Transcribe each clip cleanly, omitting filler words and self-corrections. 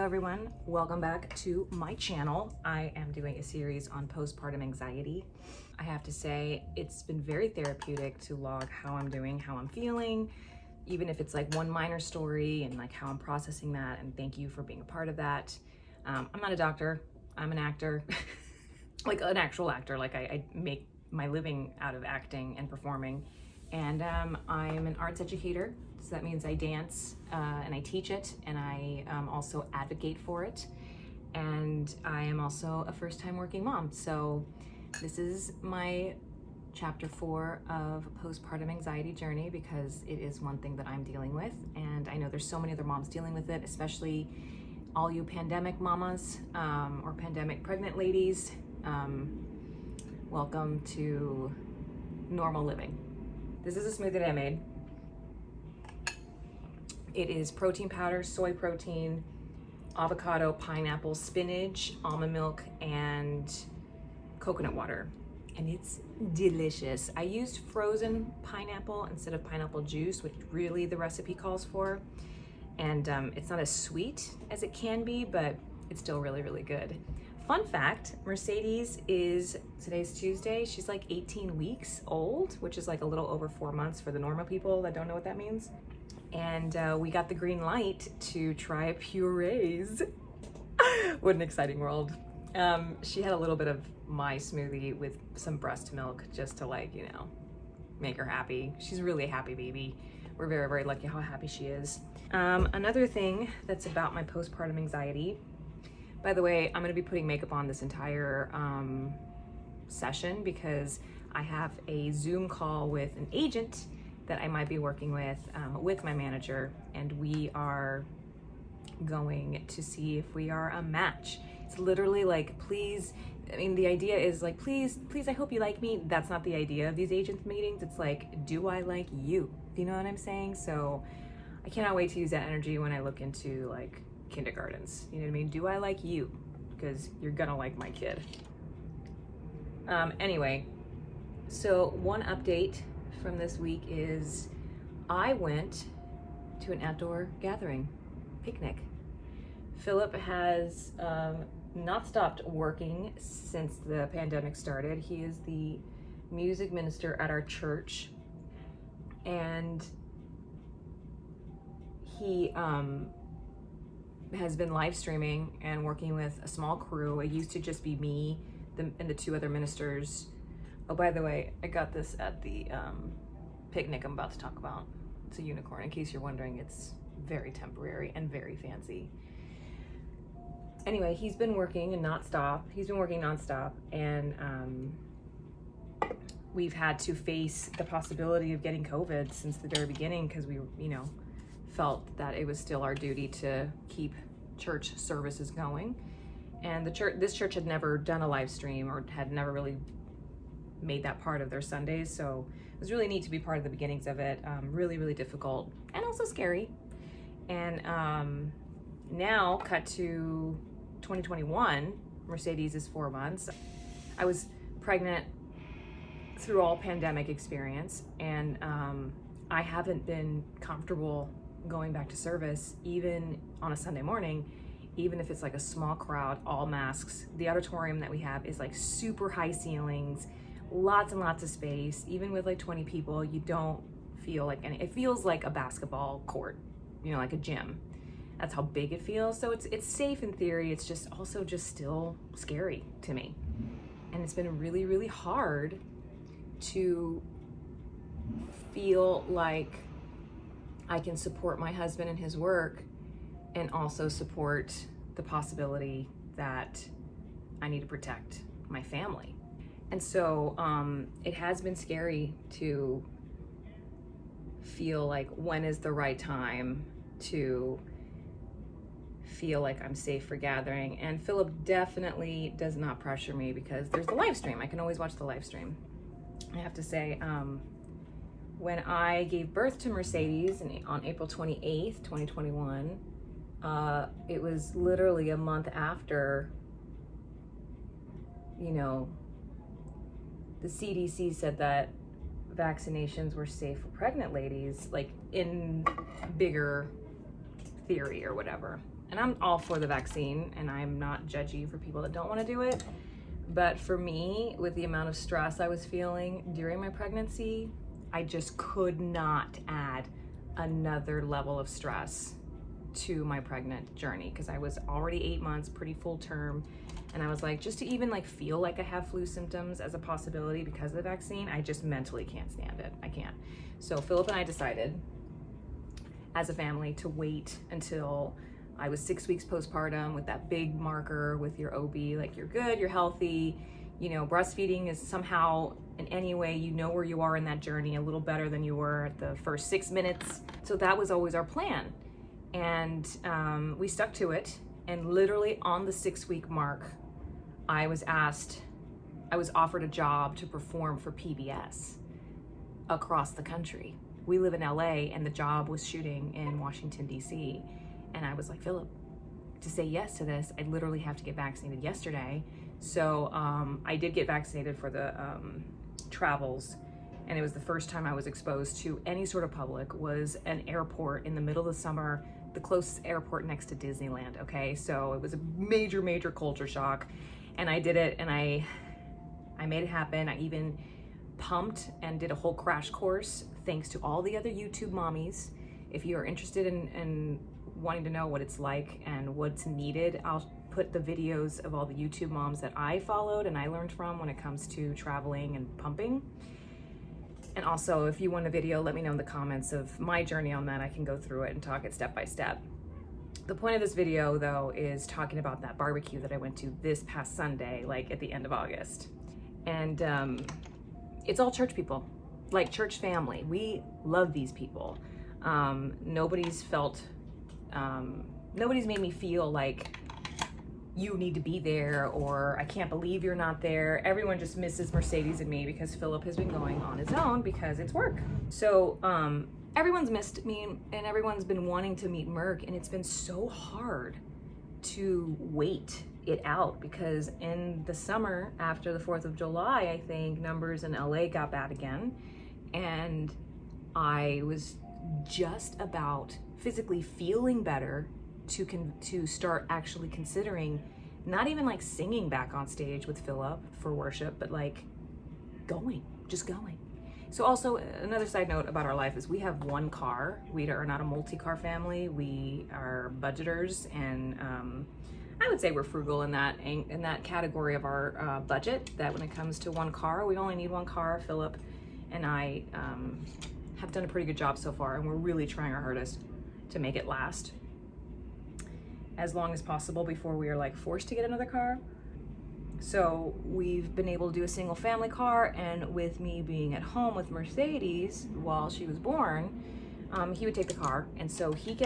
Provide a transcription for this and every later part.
everyone, welcome back to my channel. I am doing a series on postpartum anxiety. I have to say it's been very therapeutic to log how I'm doing, how I'm feeling, even if it's like one minor story and like how I'm processing that, and thank you for being a part of that. I'm not a doctor, I'm an actor, like an actual actor, like I make my living out of acting and performing. And I'm an arts educator, so that means I dance and I teach it, and I also advocate for it. And I am also a first-time working mom. So this is my chapter 4 of postpartum anxiety journey, because it is one thing that I'm dealing with. And I know there's so many other moms dealing with it, especially all you pandemic mamas or pandemic pregnant ladies. Welcome to normal living. This is a smoothie that I made. It is protein powder, soy protein, avocado, pineapple, spinach, almond milk, and coconut water. And it's delicious. I used frozen pineapple instead of pineapple juice, which really the recipe calls for. And it's not as sweet as it can be, but it's still really, really good. Fun fact, Mercedes is, today's Tuesday, she's like 18 weeks old, which is like a little over 4 months for the normal people that don't know what that means. And we got the green light to try purees. What an exciting world. She had a little bit of my smoothie with some breast milk just to, like, you know, make her happy. She's really a happy baby. We're very, very lucky how happy she is. Another thing that's about my postpartum anxiety. By the way, I'm gonna be putting makeup on this entire session because I have a Zoom call with an agent that I might be working with my manager, and we are going to see if we are a match. It's literally like, please, I mean, the idea is like, please, I hope you like me. That's not the idea of these agent meetings. It's like, do I like you? Do you know what I'm saying? So I cannot wait to use that energy when I look into like kindergartens. You know what I mean? Do I like you? Because you're gonna like my kid. Anyway, so one update from this week is I went to an outdoor gathering, picnic. Philip has not stopped working since the pandemic started. He is the music minister at our church, and he has been live streaming and working with a small crew. It used to just be me and the 2 other ministers. Oh, by the way, I got this at the picnic I'm about to talk about. It's a unicorn, in case you're wondering. It's very temporary and very fancy. Anyway, he's been working and He's been working nonstop, and we've had to face the possibility of getting COVID since the very beginning, because we, you know, felt that it was still our duty to keep church services going. And this church had never done a live stream, or had never really made that part of their Sundays, so it was really neat to be part of the beginnings of it. Really, really difficult and also scary. And now cut to 2021, Mercedes is 4 months. I was pregnant through all pandemic experience, and I haven't been comfortable going back to service, even on a Sunday morning, even if it's like a small crowd, all masks. The auditorium that we have is like super high ceilings, lots and lots of space. Even with like 20 people, you don't feel like it feels like a basketball court, you know, like a gym. That's how big it feels. So it's safe in theory. It's just also just still scary to me. And it's been really, really hard to feel like I can support my husband in his work and also support the possibility that I need to protect my family. And so it has been scary to feel like, when is the right time to feel like I'm safe for gathering. And Philip definitely does not pressure me, because there's the live stream. I can always watch the live stream. I have to say, when I gave birth to Mercedes on April 28th, 2021, it was literally a month after, you know, the CDC said that vaccinations were safe for pregnant ladies, like in bigger theory or whatever. and I'm all for the vaccine, and I'm not judgy for people that don't want to do it. But for me, with the amount of stress I was feeling during my pregnancy, I just could not add another level of stress to my pregnant journey, because I was already 8 months, pretty full term. And I was like, just to even like feel like I have flu symptoms as a possibility because of the vaccine, I just mentally can't stand it. I can't. So Philip and I decided as a family to wait until I was 6 weeks postpartum with that big marker with your OB, like you're good, you're healthy, you know, breastfeeding is somehow in any way, you know where you are in that journey a little better than you were at the first 6 minutes. So that was always our plan. And we stuck to it. And literally on the 6 week mark, I was offered a job to perform for PBS across the country. We live in LA and the job was shooting in Washington, DC. And I was like, Philip, to say yes to this, I literally have to get vaccinated yesterday. So I did get vaccinated for the travels. And it was the first time I was exposed to any sort of public, was an airport in the middle of the summer, the closest airport next to Disneyland, okay? So it was a major, major culture shock. And I did it, and I made it happen. I even pumped and did a whole crash course thanks to all the other YouTube mommies. If you are interested in wanting to know what it's like and what's needed, I'll put the videos of all the YouTube moms that I followed and I learned from when it comes to traveling and pumping. And also, if you want a video, let me know in the comments of my journey on that. I can go through it and talk it step by step. The point of this video, though, is talking about that barbecue that I went to this past Sunday, like at the end of August. And it's all church people, like church family. We love these people. Nobody's made me feel like you need to be there, or I can't believe you're not there. Everyone just misses Mercedes and me because Philip has been going on his own because it's work. So everyone's missed me, and everyone's been wanting to meet Merc, and it's been so hard to wait it out because in the summer after the 4th of July, I think numbers in LA got bad again, and I was just about physically feeling better to start actually considering not even like singing back on stage with Philip for worship, but like just going. So also another side note about our life is we have one car. We are not a multi-car family. We are budgeters, and I would say we're frugal in that category of our budget, that when it comes to one car, we only need one car. Philip and I have done a pretty good job so far, and we're really trying our hardest to make it last as long as possible before we are like forced to get another car. So we've been able to do a single family car, and with me being at home with Mercedes while she was born, he would take the car. And so he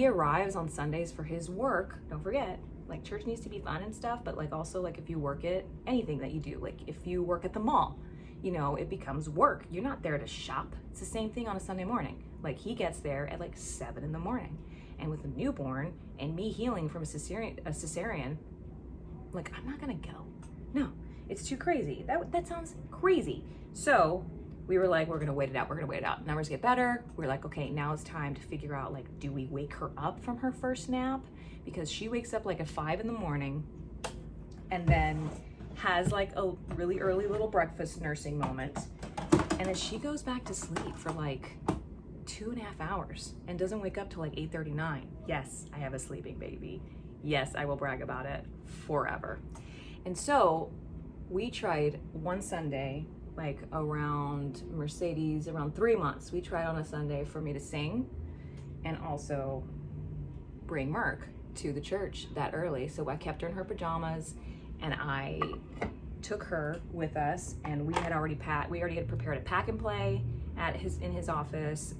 arrives on Sundays for his work. Don't forget, like church needs to be fun and stuff, but like also like if you work at anything that you do, like if you work at the mall, you know, it becomes work. You're not there to shop. It's the same thing on a Sunday morning. Like he gets there at like 7 in the morning. And with a newborn and me healing from a cesarean, like I'm not gonna go. No, it's too crazy. That sounds crazy. So we were like, we're gonna wait it out. Numbers get better. We're like, okay, now it's time to figure out, like, do we wake her up from her first nap? Because she wakes up like at 5 in the morning and then has like a really early little breakfast nursing moment. And then she goes back to sleep for like 2.5 hours and doesn't wake up till like 8:39. Yes, I have a sleeping baby. Yes, I will brag about it forever. And so we tried one Sunday, like around Mercedes, around 3 months, we tried on a Sunday for me to sing and also bring Merc to the church that early. So I kept her in her pajamas and I took her with us, and we already had prepared a pack and play in his office.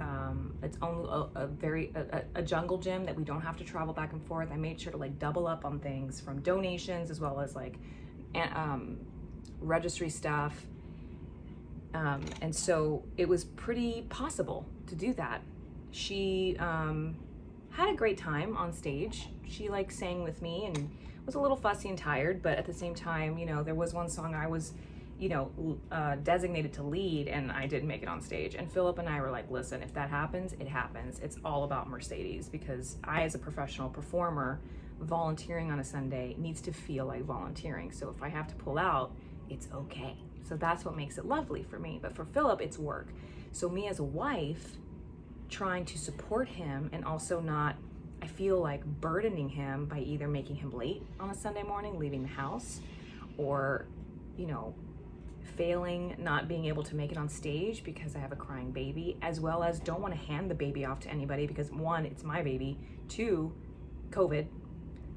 It's only a jungle gym that we don't have to travel back and forth. I made sure to like double up on things from donations as well as like registry stuff. And so it was pretty possible to do that. She had a great time on stage. She like sang with me and was a little fussy and tired, but at the same time, you know, there was one song I was designated to lead, and I didn't make it on stage. And Philip and I were like, listen, if that happens, it happens. It's all about Mercedes, because I, as a professional performer, volunteering on a Sunday needs to feel like volunteering. So if I have to pull out, it's okay. So that's what makes it lovely for me. But for Philip, it's work. So me as a wife, trying to support him and also not, I feel like, burdening him by either making him late on a Sunday morning, leaving the house, or, failing, not being able to make it on stage because I have a crying baby, as well as don't want to hand the baby off to anybody because 1, it's my baby, 2, COVID,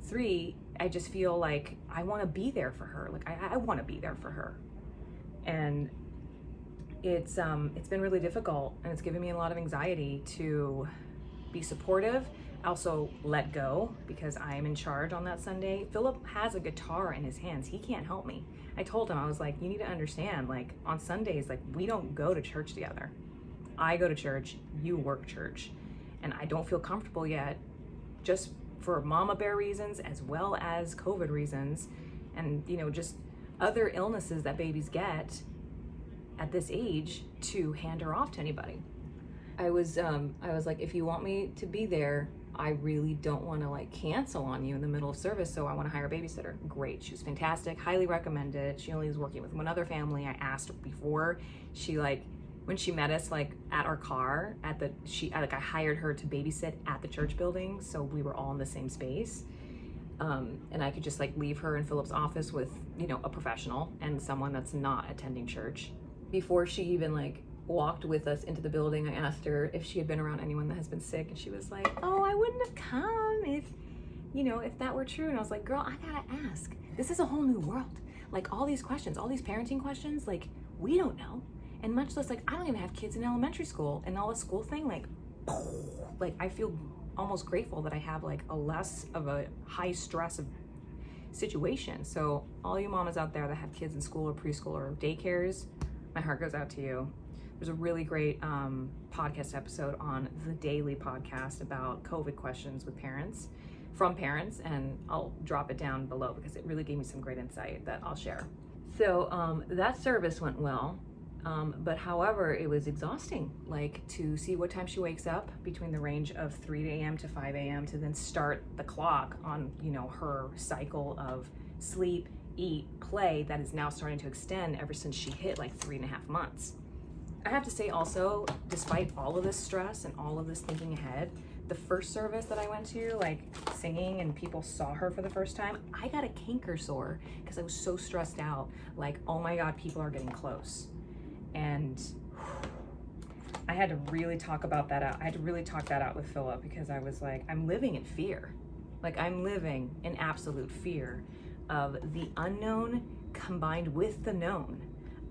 3, I just feel like I want to be there for her. Like I want to be there for her. And it's been really difficult, and it's given me a lot of anxiety to be supportive, also let go, because I am in charge on that Sunday. Philip has a guitar in his hands. He can't help me. I told him, I was like, you need to understand, like on Sundays, like we don't go to church together. I go to church, you work church. And I don't feel comfortable yet, just for mama bear reasons, as well as COVID reasons, and just other illnesses that babies get at this age, to hand her off to anybody. I was like, if you want me to be there, I really don't want to like cancel on you in the middle of service, so I want to hire a babysitter. Great. She was fantastic, highly recommended. She only was working with one other family. I asked her before. She when she met us like at our car I hired her to babysit at the church building, so we were all in the same space. And I could just like leave her in Philip's office with, a professional and someone that's not attending church. Before she even like walked with us into the building, I asked her if she had been around anyone that has been sick, and she was like, oh, I wouldn't have come if that were true. And I was like, girl, I gotta ask. This is a whole new world. Like all these questions, all these parenting questions, like we don't know. And much less, like, I don't even have kids in elementary school, and all the school thing, like I feel almost grateful that I have like a less of a high stress of situation. So all you mamas out there that have kids in school or preschool or daycares, my heart goes out to you. There's a really great podcast episode on the Daily podcast about COVID questions with parents, from parents, and I'll drop it down below because it really gave me some great insight that I'll share. So that service went well, but however, it was exhausting, like to see what time she wakes up between the range of 3 a.m. to 5 a.m. to then start the clock on, her cycle of sleep, eat, play that is now starting to extend ever since she hit like 3.5 months. I have to say also, despite all of this stress and all of this thinking ahead, the first service that I went to, like singing and people saw her for the first time, I got a canker sore because I was so stressed out. Like, oh my God, people are getting close. And I had to really talk that out with Philip, because I was like, I'm living in fear. Like I'm living in absolute fear of the unknown combined with the known,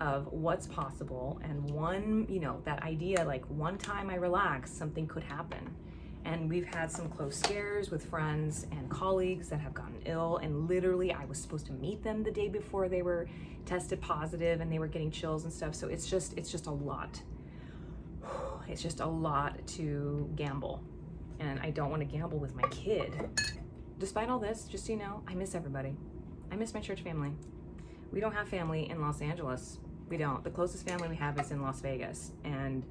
of what's possible. And that idea, like one time I relax, something could happen. And we've had some close scares with friends and colleagues that have gotten ill, and literally I was supposed to meet them the day before they were tested positive, and they were getting chills and stuff. So it's just a lot. It's just a lot to gamble, and I don't want to gamble with my kid. Despite all this, just so you know, I miss everybody. I miss my church family. We don't have family in Los Angeles. We don't. The closest family we have is in Las Vegas. And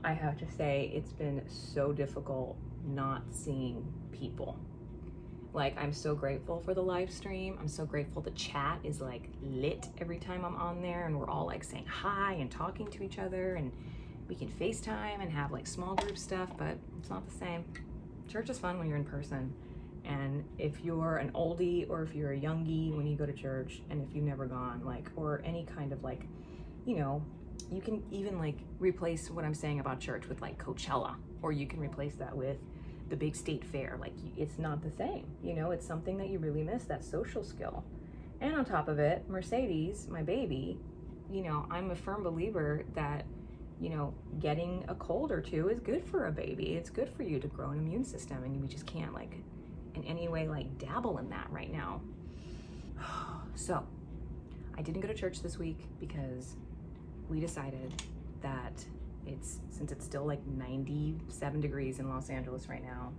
I have to say, it's been so difficult not seeing people. Like, I'm so grateful for the live stream. I'm so grateful the chat is like lit every time I'm on there, and we're all like saying hi and talking to each other, and we can FaceTime and have like small group stuff, but it's not the same. Church is fun when you're in person. And if you're an oldie or if you're a youngie when you go to church, and if you've never gone, like, or any kind of like, you can even like replace what I'm saying about church with like Coachella, or you can replace that with the big state fair. Like, it's not the same, it's something that you really miss, that social skill. And on top of it, Mercedes, my baby, I'm a firm believer that, getting a cold or two is good for a baby. It's good for you to grow an immune system, and we just can't like in any way like dabble in that right now. So I didn't go to church this week because we decided that since it's still like 97 degrees in Los Angeles right now,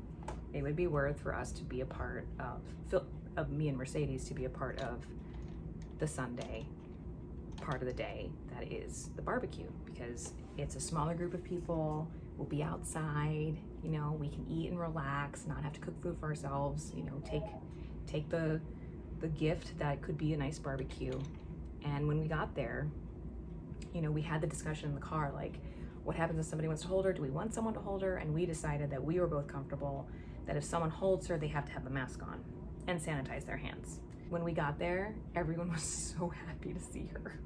it would be worth for us to be a part of me and Mercedes to be a part of the Sunday part of the day that is the barbecue, because it's a smaller group of people. We'll be outside, you know, we can eat and relax, not have to cook food for ourselves, you know, take the gift that could be a nice barbecue. And when we got there, you know, we had the discussion in the car, like, what happens if somebody wants to hold her? Do we want someone to hold her? And we decided that we were both comfortable that if someone holds her, they have to have a mask on and sanitize their hands. When we got there, everyone was so happy to see her.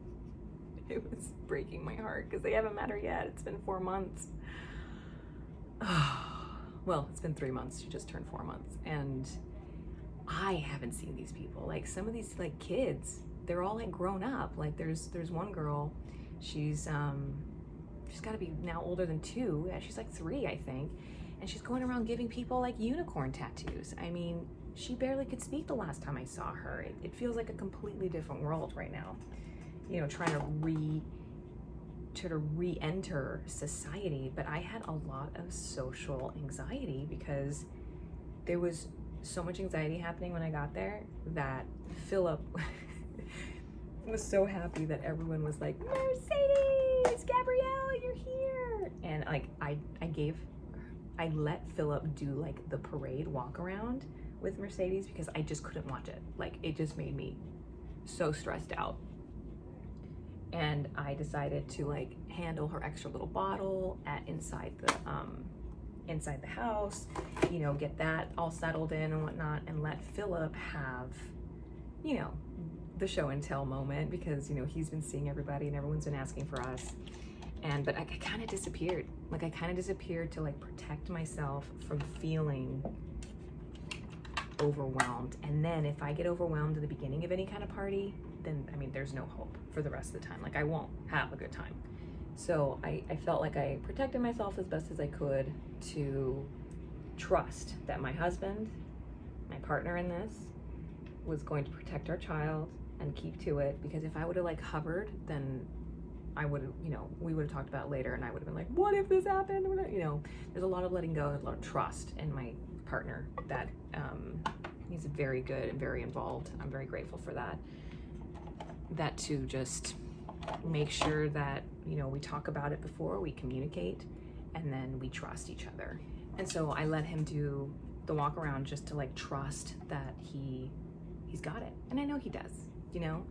It was breaking my heart because they haven't met her yet. It's been 4 months. Well, it's been 3 months. She just turned 4 months. And I haven't seen these people. Like, some of these like kids, they're all like grown up. Like there's one girl, she's got to be now older than 2. Yeah, she's like 3, I think. And she's going around giving people like unicorn tattoos. I mean, she barely could speak the last time I saw her. It feels like a completely different world right now. You know, trying to re-enter society. But I had a lot of social anxiety because there was so much anxiety happening when I got there that Philip was so happy that everyone was like, Mercedes, Gabrielle, you're here. And like I let Philip do like the parade walk around with Mercedes because I just couldn't watch it. Like, it just made me so stressed out. And I decided to like handle her extra little bottle inside the house, you know, get that all settled in and whatnot, and let Philip have, you know, the show and tell moment, because, you know, he's been seeing everybody and everyone's been asking for us. But I kind of disappeared. Like, I kind of disappeared to like protect myself from feeling overwhelmed. And then if I get overwhelmed at the beginning of any kind of party, then, I mean, there's no hope for the rest of the time. Like, I won't have a good time. So I felt like I protected myself as best as I could to trust that my husband, my partner in this, was going to protect our child and keep to it. Because if I would have like hovered, then I would have, you know, we would have talked about it later, and I would have been like, what if this happened? You know, there's a lot of letting go, there's a lot of trust in my partner that he's very good and very involved. I'm very grateful for that. That to just make sure that, you know, we talk about it before, we communicate, and then we trust each other. And so I let him do the walk around just to like trust that he's got it. And I know he does, you know?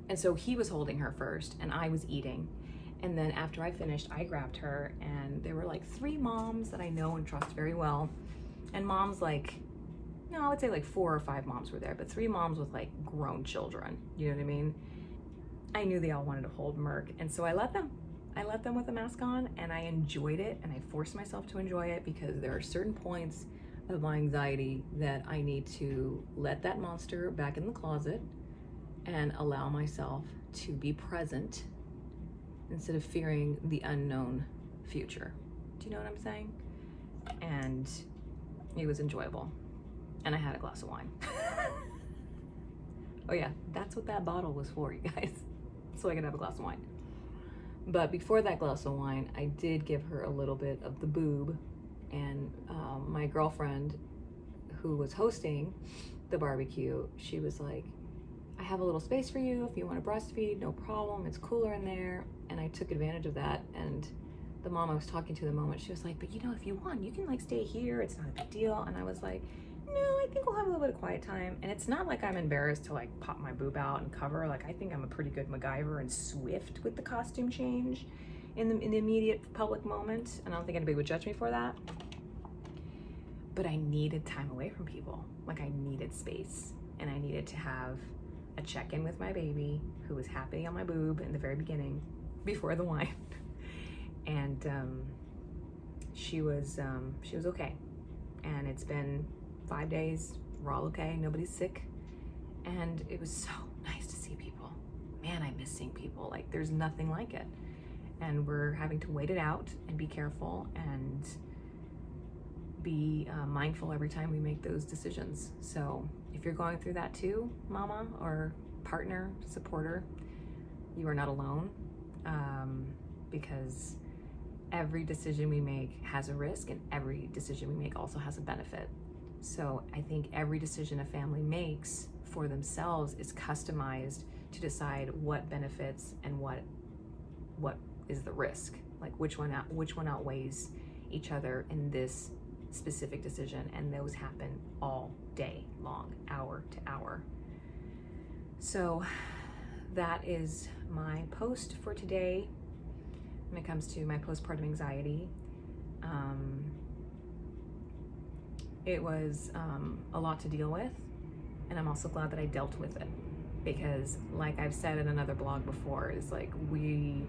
And so he was holding her first and I was eating. And then after I finished, I grabbed her, and there were like 3 moms that I know and trust very well. And moms like, no, I would say like 4 or 5 moms were there, but 3 moms with like grown children, you know what I mean? I knew they all wanted to hold Merc, and so I let them with the mask on, and I enjoyed it, and I forced myself to enjoy it because there are certain points of my anxiety that I need to let that monster back in the closet and allow myself to be present instead of fearing the unknown future. Do you know what I'm saying? And it was enjoyable. And I had a glass of wine. Oh yeah, that's what that bottle was for, you guys. So I could have a glass of wine. But before that glass of wine, I did give her a little bit of the boob. And my girlfriend, who was hosting the barbecue, she was like, I have a little space for you if you want to breastfeed, no problem, it's cooler in there. And I took advantage of that. And the mom I was talking to the moment, she was like, but you know, if you want, you can like stay here, it's not a big deal. And I was like, no, I think we'll have a little bit of quiet time. And it's not like I'm embarrassed to like pop my boob out and cover. Like, I think I'm a pretty good MacGyver and swift with the costume change in the immediate public moment. And I don't think anybody would judge me for that. But I needed time away from people. Like, I needed space, and I needed to have a check-in with my baby, who was happy on my boob in the very beginning before the wine. And she was okay. And it's been 5 days, we're all okay, nobody's sick. And it was so nice to see people. Man, I miss seeing people. Like, there's nothing like it. And we're having to wait it out and be careful and be mindful every time we make those decisions. So if you're going through that too, mama or partner, supporter, you are not alone, because every decision we make has a risk, and every decision we make also has a benefit. So I think every decision a family makes for themselves is customized to decide what benefits and what is the risk, like which one outweighs each other in this specific decision. And those happen all day long, hour to hour. So that is my post for today when it comes to my postpartum anxiety. It was a lot to deal with, and I'm also glad that I dealt with it, because like I've said in another blog before, is like, we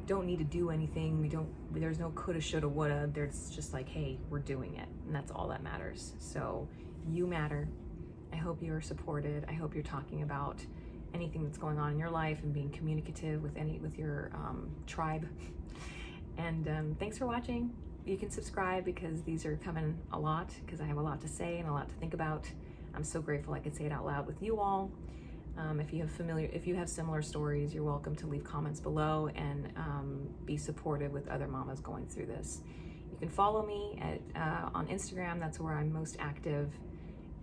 don't need to do anything. There's no coulda, shoulda, woulda. There's just like, hey, we're doing it, and that's all that matters. So you matter. I hope you're supported. I hope you're talking about anything that's going on in your life and being communicative with your tribe. And thanks for watching. You can subscribe, because these are coming a lot, because I have a lot to say and a lot to think about. I'm so grateful I could say it out loud with you all. If you have similar stories, you're welcome to leave comments below and be supportive with other mamas going through this. You can follow me on Instagram. That's where I'm most active.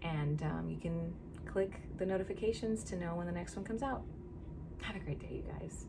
And you can click the notifications to know when the next one comes out. Have a great day, you guys.